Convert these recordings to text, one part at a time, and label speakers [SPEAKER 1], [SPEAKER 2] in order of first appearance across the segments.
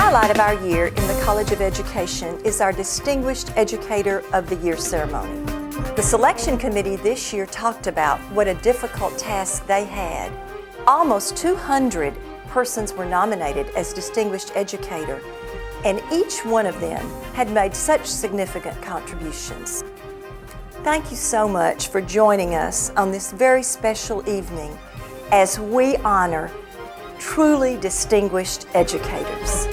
[SPEAKER 1] highlight of our year in the College of Education is our Distinguished Educator of the Year ceremony. The selection committee this year talked about what a difficult task they had. Almost 200 persons were nominated as Distinguished Educator, and each one of them had made such significant contributions. Thank you so much for joining us on this very special evening as we honor truly distinguished educators.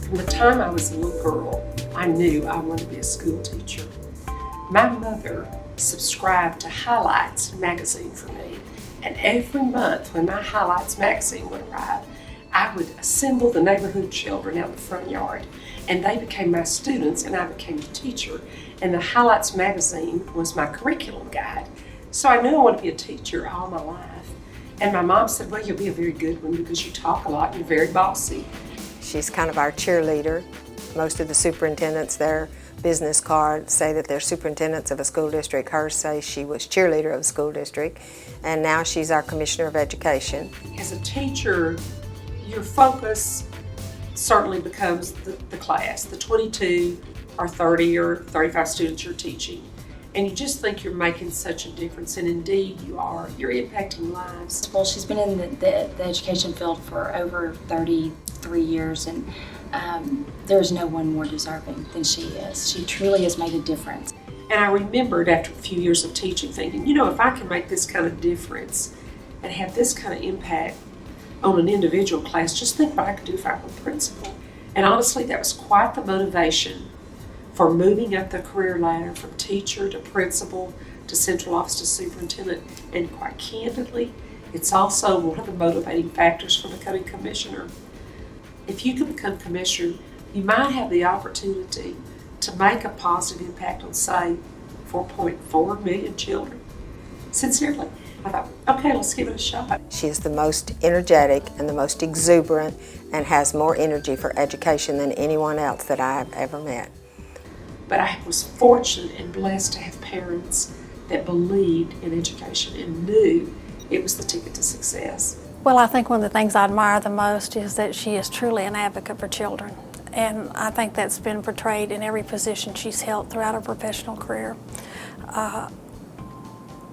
[SPEAKER 2] From the time I was a little girl, I knew I wanted to be a school teacher. My mother subscribed to Highlights magazine for me, and every month when my Highlights magazine would arrive, I would assemble the neighborhood children out in the front yard, and they became my students and I became the teacher, and the Highlights magazine was my curriculum guide. So I knew I wanted to be a teacher all my life. And my mom said, well, you'll be a very good one because you talk a lot and you're very bossy.
[SPEAKER 3] She's kind of our cheerleader. Most of the superintendents, their business cards say that they're superintendents of a school district. Hers say she was cheerleader of a school district, and now she's our commissioner of education.
[SPEAKER 2] As a teacher, your focus certainly becomes the class, the 22 or 30 or 35 students you're teaching. And you just think you're making such a difference, and indeed you are. You're impacting lives.
[SPEAKER 4] Well, she's been in the education field for over 33 years, and there's no one more deserving than she is. She truly has made a difference.
[SPEAKER 2] And I remembered after a few years of teaching thinking, you know, if I can make this kind of difference and have this kind of impact on an individual class, just think what I could do if I were principal. And honestly, that was quite the motivation for moving up the career ladder from teacher to principal to central office to superintendent. And quite candidly, it's also one of the motivating factors for becoming commissioner. If you can become commissioner, you might have the opportunity to make a positive impact on, say, 4.4 million children. Sincerely, I thought, okay, let's give it a shot.
[SPEAKER 3] She is the most energetic and the most exuberant and has more energy for education than anyone else that I have ever met.
[SPEAKER 2] But I was fortunate and blessed to have parents that believed in education and knew it was the ticket to success.
[SPEAKER 5] Well, I think one of the things I admire the most is that she is truly an advocate for children. And I think that's been portrayed in every position she's held throughout her professional career.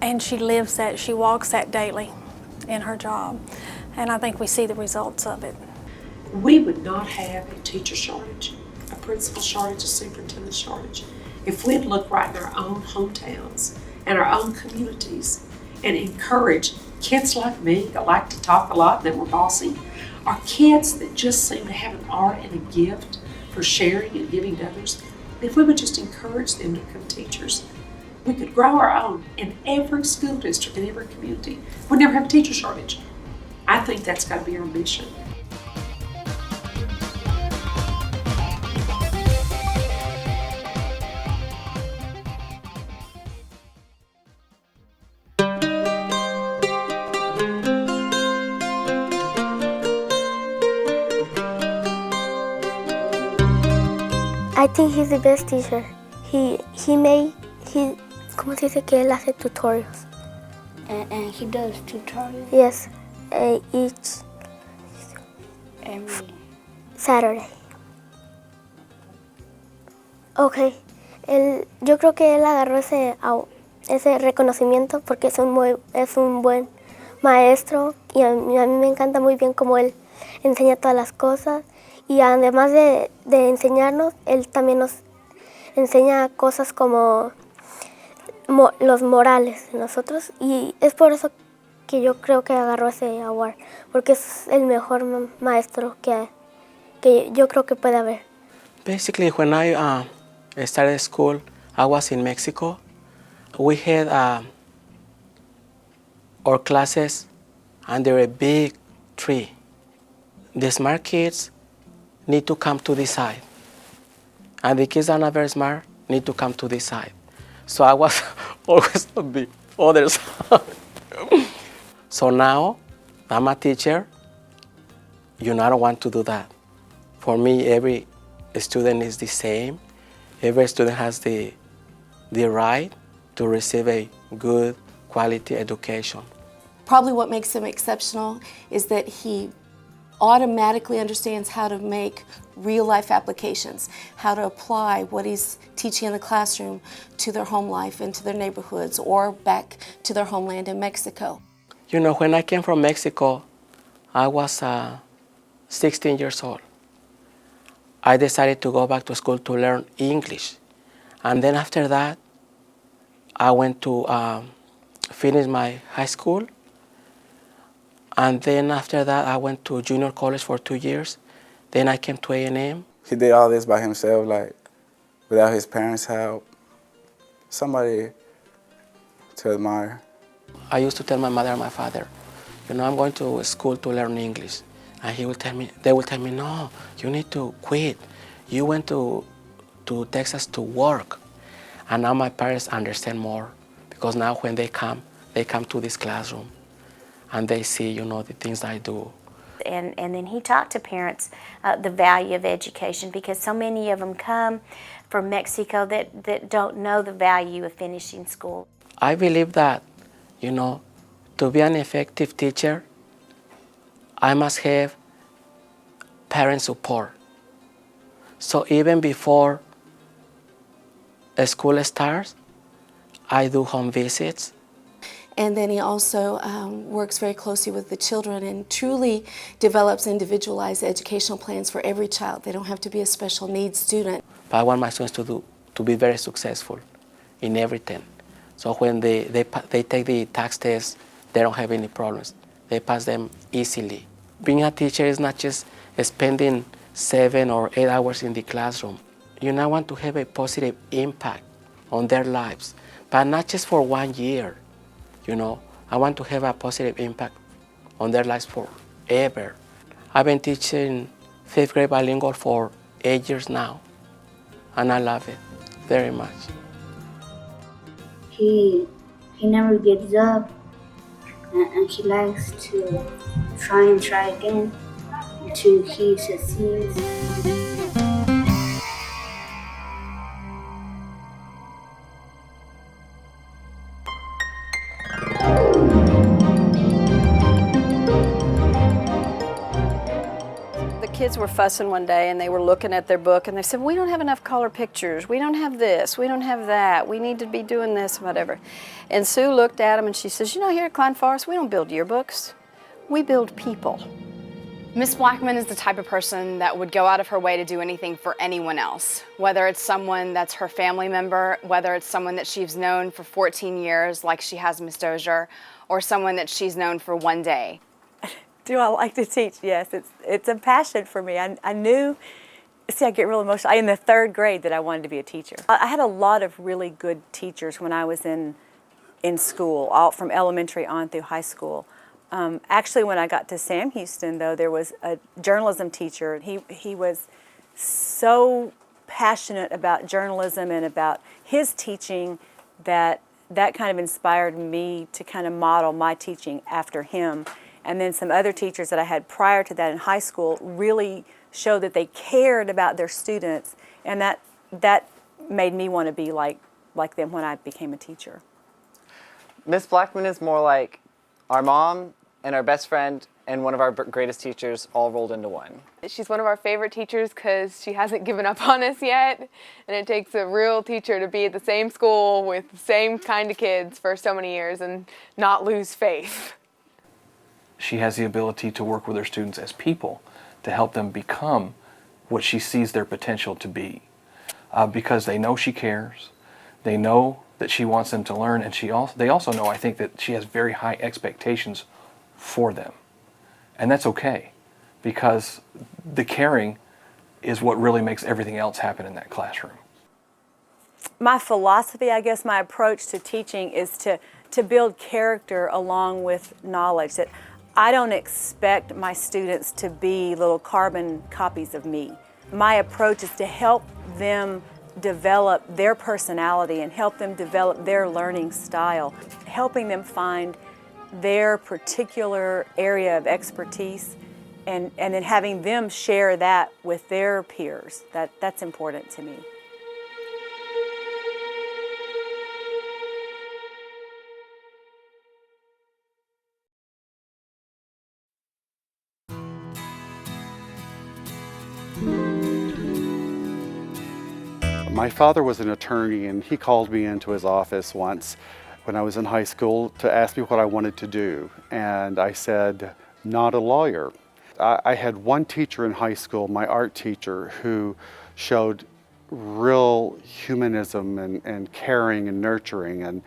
[SPEAKER 5] And she lives that, she walks that daily in her job. And I think we see the results of it.
[SPEAKER 2] We would not have a teacher shortage, a principal shortage, a superintendent shortage, if we'd look right in our own hometowns and our own communities and encourage kids like me that like to talk a lot and that were bossy, or kids that just seem to have an art and a gift for sharing and giving to others. If we would just encourage them to become teachers, we could grow our own in every school district, in every community. We'd never have a teacher shortage. I think that's got to be our mission.
[SPEAKER 6] I think he's the best teacher. ¿Cómo se dice que él hace tutorials?
[SPEAKER 7] And he does tutorials?
[SPEAKER 6] Yes, each
[SPEAKER 7] Every
[SPEAKER 6] Saturday. Okay, yo creo que él agarró ese reconocimiento porque es un buen maestro y a mí me encanta muy bien cómo él enseña todas las cosas. Y además de enseñarnos, él también nos enseña cosas como los morales de nosotros. Y es por eso que yo creo que agarró ese award, porque es el mejor maestro que yo creo que puede haber.
[SPEAKER 8] Basically, when I started school, I was in Mexico. We had our classes under a big tree. the smart kids need to come to this side. And the kids that are not very smart need to come to this side. So I was always on the other side. So now I'm a teacher. I don't want to do that. For me, every student is the same. Every student has the right to receive a good quality education.
[SPEAKER 9] Probably what makes him exceptional is that he automatically understands how to make real-life applications, how to apply what he's teaching in the classroom to their home life and to their neighborhoods or back to their homeland in Mexico.
[SPEAKER 8] When I came from Mexico, I was 16 years old. I decided to go back to school to learn English. And then after that, I went to finish my high school. And then after that, I went to junior college for 2 years. Then I came to A&M.
[SPEAKER 10] He did all this by himself, like without his parents' help. Somebody to admire.
[SPEAKER 8] I used to tell my mother and my father, I'm going to school to learn English. And they will tell me, no, you need to quit. You went to Texas to work. And now my parents understand more because now when they come to this classroom and they see, the things I do.
[SPEAKER 11] And then he talked to parents the value of education because so many of them come from Mexico that don't know the value of finishing school.
[SPEAKER 8] I believe that, to be an effective teacher, I must have parent support. So even before a school starts, I do home visits.
[SPEAKER 9] And then he also works very closely with the children and truly develops individualized educational plans for every child. They don't have to be a special needs student.
[SPEAKER 8] But I want my students to be very successful in everything. So when they take the tax test, they don't have any problems. They pass them easily. Being a teacher is not just spending 7 or 8 hours in the classroom. I want to have a positive impact on their lives, but not just for 1 year. I want to have a positive impact on their lives forever. I've been teaching 5th grade bilingual for 8 years now, and I love it very much.
[SPEAKER 7] He never gives up, and he likes to try and try again until he succeeds.
[SPEAKER 12] Kids were fussing one day and they were looking at their book and they said, we don't have enough color pictures, we don't have this, we don't have that, we need to be doing this, whatever. And Sue looked at them and she says, here at Klein Forest, we don't build yearbooks, we build people.
[SPEAKER 13] Miss Blackman is the type of person that would go out of her way to do anything for anyone else, whether it's someone that's her family member, whether it's someone that she's known for 14 years like she has Miss Dozier, or someone that she's known for 1 day.
[SPEAKER 14] Do I like to teach? Yes, it's a passion for me. I knew, I get real emotional. In the 3rd grade that I wanted to be a teacher. I had a lot of really good teachers when I was in school, all from elementary on through high school. Actually, when I got to Sam Houston, though, there was a journalism teacher. He was so passionate about journalism and about his teaching that kind of inspired me to kind of model my teaching after him. And then some other teachers that I had prior to that in high school really showed that they cared about their students, and that made me want to be like them when I became a teacher.
[SPEAKER 15] Miss Blackman is more like our mom and our best friend and one of our greatest teachers all rolled into one.
[SPEAKER 16] She's one of our favorite teachers because she hasn't given up on us yet, and it takes a real teacher to be at the same school with the same kind of kids for so many years and not lose faith.
[SPEAKER 17] She has the ability to work with her students as people to help them become what she sees their potential to be. Because they know she cares, they know that she wants them to learn, and they also know, I think, that she has very high expectations for them. And that's okay, because the caring is what really makes everything else happen in that classroom.
[SPEAKER 14] My philosophy, I guess, my approach to teaching is to build character along with knowledge. That I don't expect my students to be little carbon copies of me. My approach is to help them develop their personality and help them develop their learning style, helping them find their particular area of expertise and then having them share that with their peers. That's important to me.
[SPEAKER 18] My father was an attorney, and he called me into his office once when I was in high school to ask me what I wanted to do. And I said, not a lawyer. I had one teacher in high school, my art teacher, who showed real humanism and caring and nurturing. And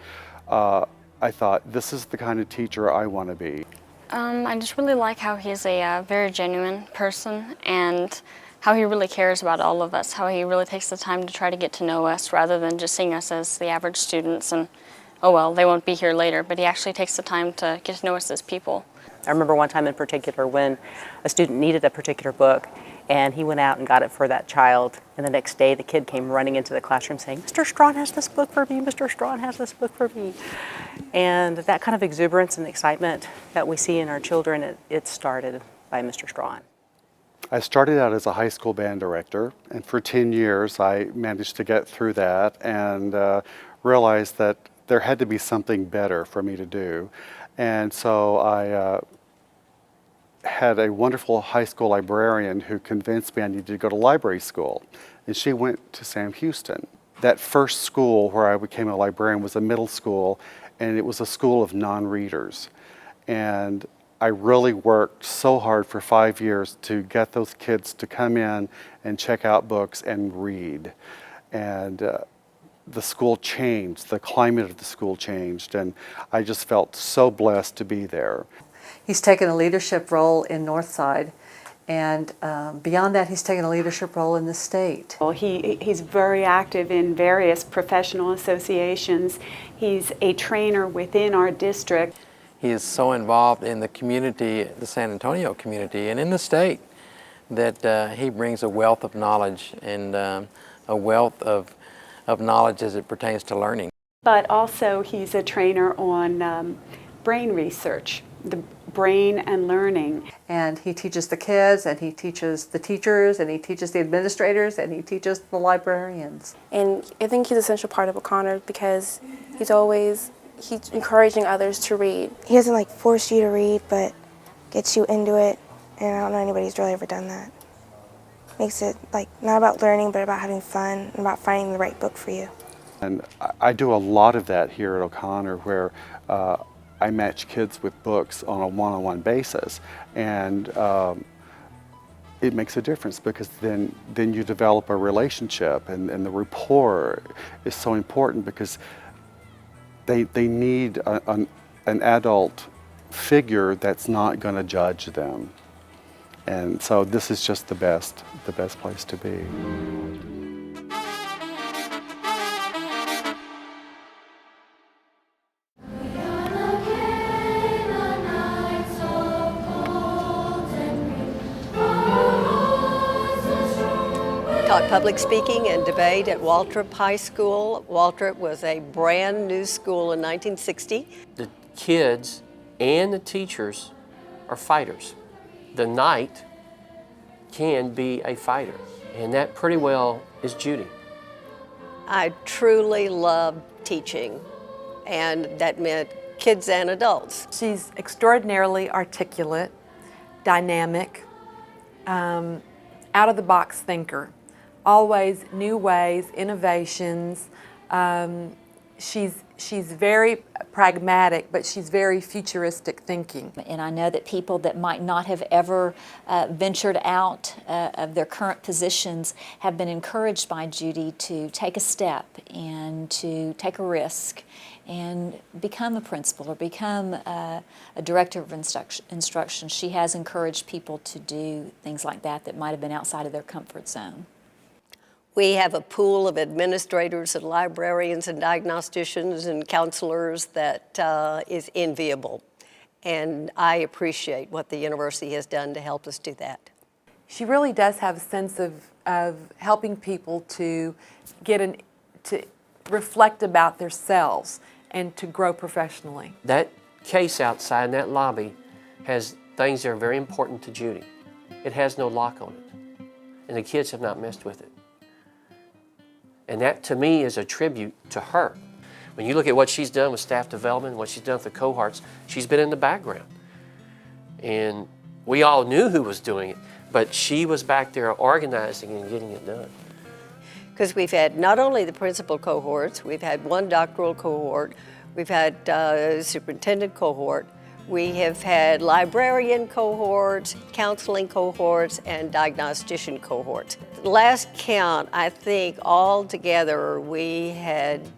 [SPEAKER 18] I thought, this is the kind of teacher I want to be.
[SPEAKER 19] I just really like how he's a very genuine person, and how he really cares about all of us, how he really takes the time to try to get to know us rather than just seeing us as the average students and, oh well, they won't be here later, but he actually takes the time to get to know us as people.
[SPEAKER 20] I remember one time in particular when a student needed a particular book, and he went out and got it for that child, and the next day the kid came running into the classroom saying, Mr. Strawn has this book for me, Mr. Strawn has this book for me. And that kind of exuberance and excitement that we see in our children, it started by Mr. Strawn.
[SPEAKER 18] I started out as a high school band director, and for 10 years I managed to get through that and realized that there had to be something better for me to do. And so I had a wonderful high school librarian who convinced me I needed to go to library school, and she went to Sam Houston. That first school where I became a librarian was a middle school, and it was a school of non-readers. And I really worked so hard for 5 years to get those kids to come in and check out books and read. And the school changed, the climate of the school changed, and I just felt so blessed to be there.
[SPEAKER 21] He's taken a leadership role in Northside, and beyond that, he's taken a leadership role in the state.
[SPEAKER 22] Well, he's very active in various professional associations. He's a trainer within our district.
[SPEAKER 23] He is so involved in the community, the San Antonio community, and in the state, that he brings a wealth of knowledge and a wealth of knowledge as it pertains to learning.
[SPEAKER 22] But also he's a trainer on brain research, the brain and learning.
[SPEAKER 21] And he teaches the kids, and he teaches the teachers, and he teaches the administrators, and he teaches the librarians.
[SPEAKER 24] And I think he's an essential part of O'Connor because he's encouraging others to read.
[SPEAKER 25] He doesn't force you to read, but gets you into it, and I don't know anybody who's really ever done that. Makes it not about learning, but about having fun and about finding the right book for you.
[SPEAKER 18] And I do a lot of that here at O'Connor, where I match kids with books on a one-on-one basis, and it makes a difference because then you develop a relationship, and the rapport is so important because they need an adult figure that's not going to judge them. And so this is just the best place to be.
[SPEAKER 26] Taught public speaking and debate at Waltrip High School. Waltrip was a brand new school in 1960.
[SPEAKER 27] The kids and the teachers are fighters. The knight can be a fighter, and that pretty well is Judy.
[SPEAKER 26] I truly loved teaching, and that meant kids and adults.
[SPEAKER 28] She's extraordinarily articulate, dynamic, out-of-the-box thinker. Always new ways, innovations. She's very pragmatic, but she's very futuristic thinking.
[SPEAKER 29] And I know that people that might not have ever ventured out of their current positions have been encouraged by Judy to take a step and to take a risk and become a principal or become a director of instruction. She has encouraged people to do things like that might have been outside of their comfort zone.
[SPEAKER 26] We have a pool of administrators and librarians and diagnosticians and counselors that is enviable. And I appreciate what the university has done to help us do that.
[SPEAKER 28] She really does have a sense of helping people to to reflect about themselves and to grow professionally.
[SPEAKER 27] That case outside in that lobby has things that are very important to Judy. It has no lock on it, and the kids have not messed with it. And that, to me, is a tribute to her. When you look at what she's done with staff development, what she's done with the cohorts, she's been in the background. And we all knew who was doing it, but she was back there organizing and getting it done.
[SPEAKER 26] Because we've had not only the principal cohorts, we've had one doctoral cohort, we've had superintendent cohort, we have had librarian cohorts, counseling cohorts, and diagnostician cohorts. Last count, I think all together we had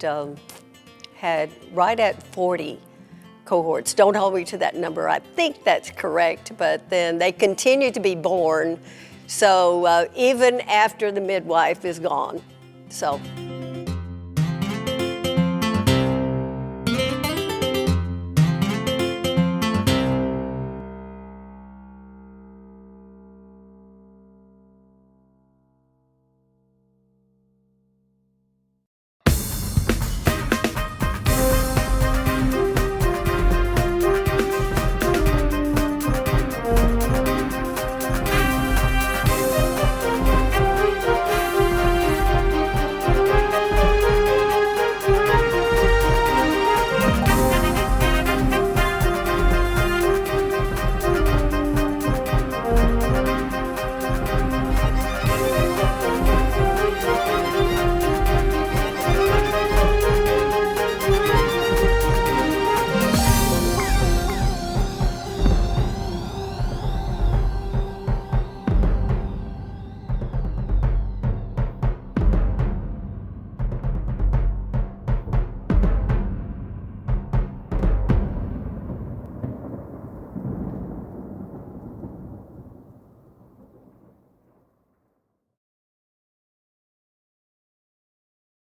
[SPEAKER 26] right at 40 cohorts. Don't hold me to that number. I think that's correct, but then they continue to be born. So even after the midwife is gone. So.